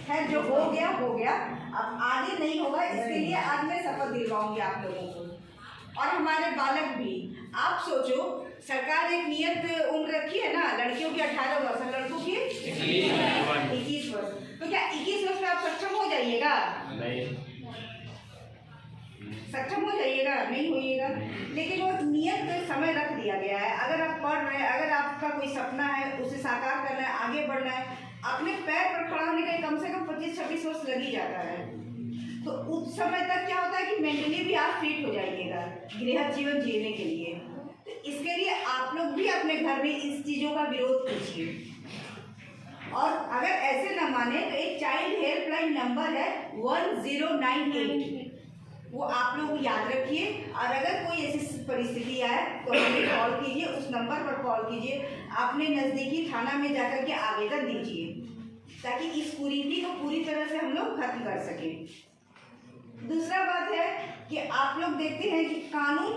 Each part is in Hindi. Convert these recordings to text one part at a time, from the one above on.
खैर जो हो गया, अब आगे नहीं होगा। इसके लिए आज मैं शपथ दिलवाऊंगी आप लोगों को और हमारे बालक भी। आप सोचो, सरकार एक नियत उम्र रखी है ना, लड़कियों की 18 वर्ष, लड़कों की 21 वर्ष। तो क्या 21 वर्ष में आप सक्षम हो जाइएगा? नहीं, सक्षम हो जाइएगा? नहीं होइएगा। लेकिन वो नियत समय रख दिया गया है। अगर आप पढ़ रहे हैं, अगर आपका कोई सपना है, उसे साकार करना है, आगे बढ़ना है, अपने पैर पर खड़ा होने के कम से कम 25-26 वर्ष लग ही जाता है। तो उस समय तक क्या होता है कि मेंटली भी आप फिट हो जाइएगा गृह जीवन जीने के लिए। तो इसके लिए आप लोग भी अपने घर में इस चीज़ों का विरोध कीजिए। और अगर ऐसे न माने तो एक चाइल्ड हेल्पलाइन नंबर है 1098, वो आप लोग याद रखिए। और अगर कोई ऐसी परिस्थिति आए तो हमें कॉल कीजिए, उस नंबर पर कॉल कीजिए, अपने नज़दीकी थाना में जाकर के आवेदन दीजिए, ताकि इस कुरीति को पूरी तरह से हम लोग खत्म कर सकें। दूसरा बात है कि आप लोग देखते हैं कि कानून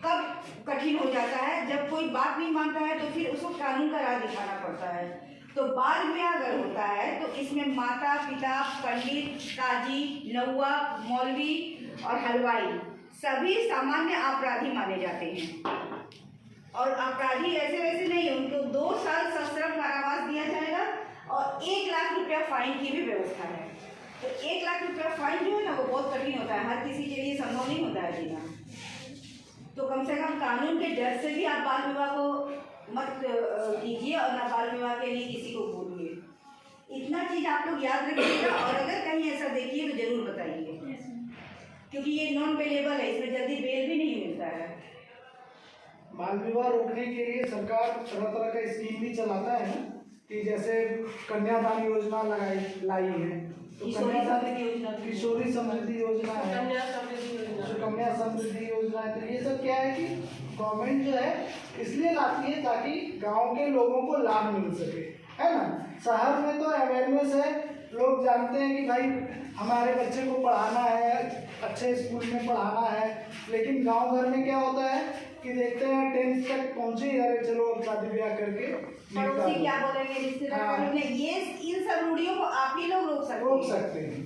कब कठिन हो जाता है, जब कोई बात नहीं मानता है तो फिर उसको कानून का राह दिखाना पड़ता है। तो बाल विवाह अगर होता है तो इसमें माता पिता, पंडित, काजी, नौआ, मौलवी और हलवाई सभी सामान्य अपराधी माने जाते हैं। और अपराधी ऐसे वैसे नहीं, उनको 2 साल सश्रम कारावास दिया जाएगा और 1 लाख रुपया फाइन की भी व्यवस्था है। तो 1 लाख रुपया फाइन जो है ना, वो बहुत कठिन होता है, हर किसी के लिए संभव नहीं होता है देना। तो कम से कम कानून के डर से भी आप बाल विवाह को मत कीजिए और ना बाल विवाह के लिए किसी को बोलिए। इतना चीज़ आप लोग याद रखिएगा। और अगर कहीं ऐसा देखिए तो जरूर बताइए, क्योंकि ये नॉन बेलेबल है, इसमें जल्दी बेल भी नहीं मिलता है। बाल विवाह रोकने के लिए सरकार तरह तरह का स्कीम भी चलाता है ना, कि जैसे कन्यादान योजना लाई है, तो किशोरी समृद्धि योजना है, सुकन्या समृद्धि योजना है। तो ये सब क्या है कि गवर्नमेंट जो है इसलिए लाती है ताकि गांव के लोगों को लाभ मिल सके, है ना। शहर में तो अवेयरनेस है, लोग जानते हैं कि भाई हमारे बच्चे को पढ़ाना है, अच्छे स्कूल में पढ़ाना है। लेकिन गांव घर में क्या होता है कि देखते हैं 10th तक पहुंचे, अरे चलो अब शादी ब्याह करके पड़ोसी क्या बोलेंगे, रिश्तेदार बोलेंगे, ये इन सब रूढ़ियों को आप ही लोग रोक सकते हैं।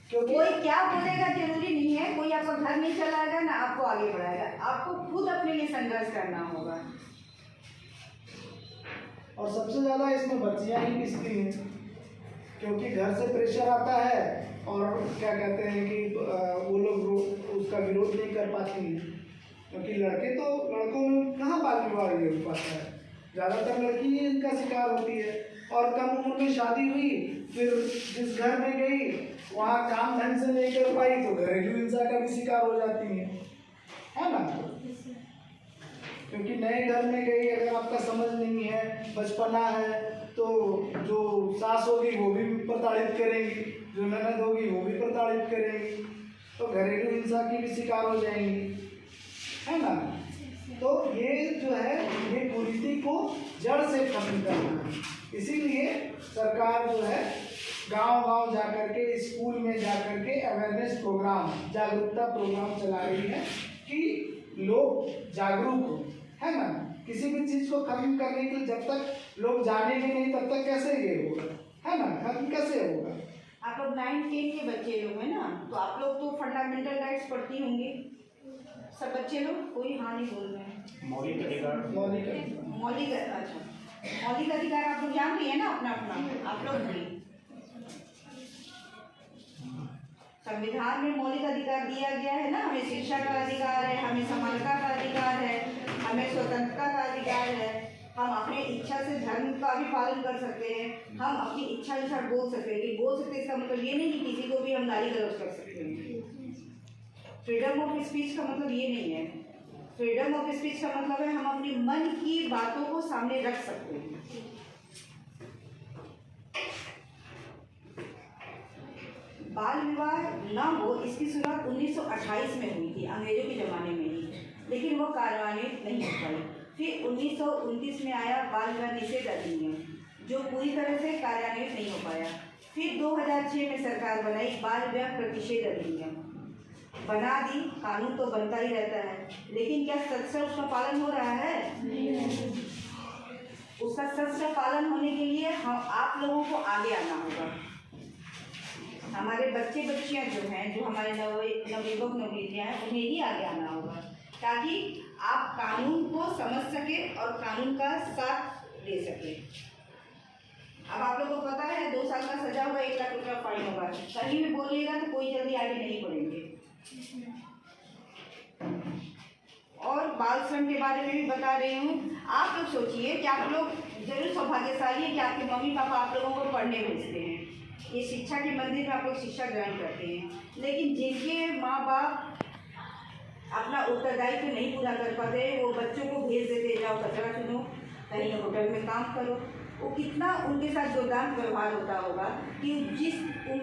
क्योंकि कोई क्या बोलेगा जरूरी नहीं है, कोई आपका घर नहीं चलाएगा ना आपको आगे बढ़ाएगा, आपको खुद अपने लिए संघर्ष करना होगा। और सबसे ज़्यादा इसमें बच्चियाँ ही पिसती हैं, क्योंकि घर से प्रेशर आता है और क्या कहते हैं कि वो लोग उसका विरोध नहीं कर पाती हैं। क्योंकि लड़कों में कहाँ बाल विवाह हो पाता है, ज़्यादातर लड़की ही इनका शिकार होती है। और कम उम्र में शादी हुई, फिर जिस घर में गई वहाँ काम ढंग से नहीं कर पाई तो घरेलू हिंसा का भी शिकार हो जाती है ना। क्योंकि नए घर में गई, अगर आपका समझ नहीं है, बचपना है, तो जो सास होगी वो भी प्रताड़ित करेंगी, जो ननद होगी वो भी प्रताड़ित करेंगी, तो घरेलू हिंसा की भी शिकार हो जाएंगी, है ना। तो ये जो है ये कुरीति को जड़ से खत्म करना है। इसीलिए सरकार जो है गांव-गांव जाकर के, स्कूल में जाकर के अवेयरनेस प्रोग्राम, जागरूकता प्रोग्राम चला रही है कि लोग जागरूक हो, है ना। किसी भी चीज़ को खत्म करने के लिए जब तक लोग जानेंगे नहीं तब तक कैसे ये होगा, है ना, खत्म कैसे होगा। आप लोग 9-10 के बच्चे लोग हैं ना, तो आप लोग तो फंडामेंटल राइट्स पढ़ती होंगी सब बच्चे लोग, कोई हाँ नहीं बोल रहे हैं। मौलिक अधिकार, अच्छा मौलिक अधिकार आप लोग जान रही है ना अपना अपना, आप लोग भी। संविधान में मौलिक अधिकार दिया गया है ना, हमें शिक्षा का अधिकार है, हमें समानता का अधिकार है, हमें स्वतंत्रता का अधिकार है, हम अपने इच्छा से धर्म का भी पालन कर सकते हैं, हम अपनी इच्छा अनुसार बोल सकते हैं। कि बोल सकते इसका मतलब ये नहीं कि किसी को भी हम गाली गलौज कर सकते हैं। फ्रीडम ऑफ स्पीच का मतलब ये नहीं है। फ्रीडम ऑफ स्पीच का मतलब है हम अपने मन की बातों को सामने रख सकते हैं। बाल विवाह न हो, इसकी शुरुआत 1928 में हुई थी, अंग्रेजों के ज़माने में ही, लेकिन वो कार्यान्वित नहीं हो पाई। फिर 1929 में आया बाल विवाह निषेध अधिनियम, जो पूरी तरह से कार्यान्वित नहीं हो पाया। फिर 2006 में सरकार बनाई बाल विवाह प्रतिषेध अधिनियम, बना दी, कानून तो बनता ही रहता है, लेकिन क्या सच से उसका पालन हो रहा है? उसका सच से पालन होने के लिए हम आप लोगों को आगे आना होगा। हमारे बच्चे बच्चियां जो हैं, जो हमारे नवयुवक नवयुवतियां हैं, उन्हें ही आगे आना होगा, ताकि आप कानून को समझ सके और कानून का साथ दे सके। अब आप लोगों को पता है 2 साल का सजा होगा, 1 लाख रुपया फाइन होगा। कहीं भी बोलिएगा तो कोई जल्दी आगे नहीं बढ़ेंगे। और बाल श्रम के बारे में भी बता रही हूँ। आप लोग सोचिए कि आप लोग जरूर सौभाग्यशाली है कि आपके मम्मी पापा आप लोगों को पढ़ने भेजते हैं, ये शिक्षा के मंदिर में आप लोग शिक्षा ग्रहण करते हैं, लेकिन जिनके माँ बाप अपना उत्तरदायित्व नहीं पूरा कर पाते, वो बच्चों को भेज देते, जाओ कचरा चुनो, कहीं होटल में काम करो, वो कितना उनके साथ दुर्दांत व्यवहार होता होगा कि जिस